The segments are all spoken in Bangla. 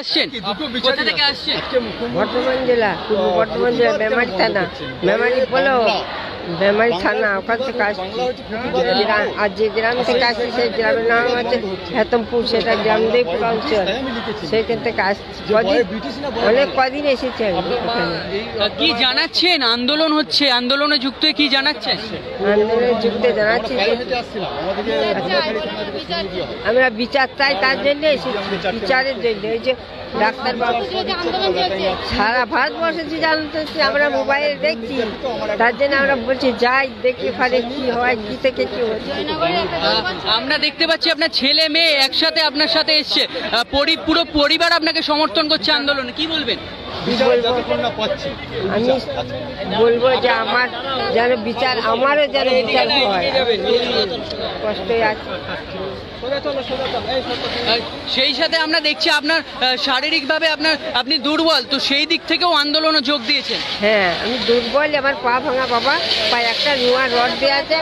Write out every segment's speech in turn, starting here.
আসছেন কোথা থেকে আসছেন? বর্ধমান জেলা, পূর্ব বর্ধমান জেলা, মেমারি থানা, মেমারি বলো, মেমারি থানা, ওখান থেকে আসছি। আর যে গ্রাম থেকে আসছি সেই গ্রামের নাম হচ্ছে হেতমপুর, সেটা গ্রামদেবপুর অঞ্চল, সেইখান থেকে আসছি। অনেক কদিন এসেছি আমি এখানে। কি জানাচ্ছেন? আন্দোলন হচ্ছে, আন্দোলনে যুক্ত হয়ে কি জানাচ্ছেন? আন্দোলনের যুক্তে জানাচ্ছি আমরা বিচার চাই, তার জন্য এসেছি, বিচারের জন্য। এই যে ডাক্তারবাবু সারা ভারতবর্ষে যে জানতেছি, আমরা মোবাইলে দেখছি, তার জন্য আমরা বলছি যাই দেখি ওখানে কি হয়, কি থেকে কি হচ্ছে। আমরা দেখতে পাচ্ছি আপনার ছেলে মেয়ে একসাথে আপনার সাথে এসছে, পুরো পরিবার আপনাকে সমর্থন করছে আন্দোলনে, কি বলবেন? আমি বলবো যে আমার যেন বিচার, আমারও যেন বিচার হয়, কষ্টে আছে। সেই সাথে আমরা দেখছি আপনার শারীরিকভাবে আপনি দুর্বল, তো সেই দিক থেকেও আন্দোলনে যোগ দিয়েছেন। হ্যাঁ, আমি দুর্বল, আমার পা ভাঙা বাবা, পায়ে একটা নোয়া রড দেওয়া আছে,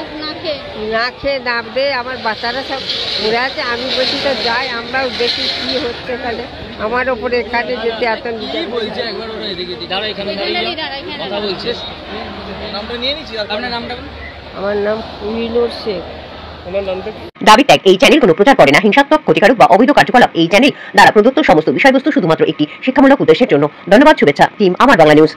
না খেয়ে না দিয়ে আমার বাচ্চারা সব পড়ে আছে। আমি বলছি তো যাই, আমরাও দেখি কি হচ্ছে। তাহলে আমার ওপরে এখানে যেতে এত আমার নাম কুইনুর শেখ। দাবি ত্যাগ এই চ্যানেল কোনো প্রচার করে না হিংসাত্মক, ক্ষতিকারক বা অবৈধ কার্যকলাপ। এই চ্যানেল দ্বারা প্রদত্ত সমস্ত বিষয়বস্তু শুধুমাত্র একটি শিক্ষামূলক উদ্দেশ্যের জন্য। ধন্যবাদ। শুভেচ্ছা টিম আমার বাংলা নিউজ।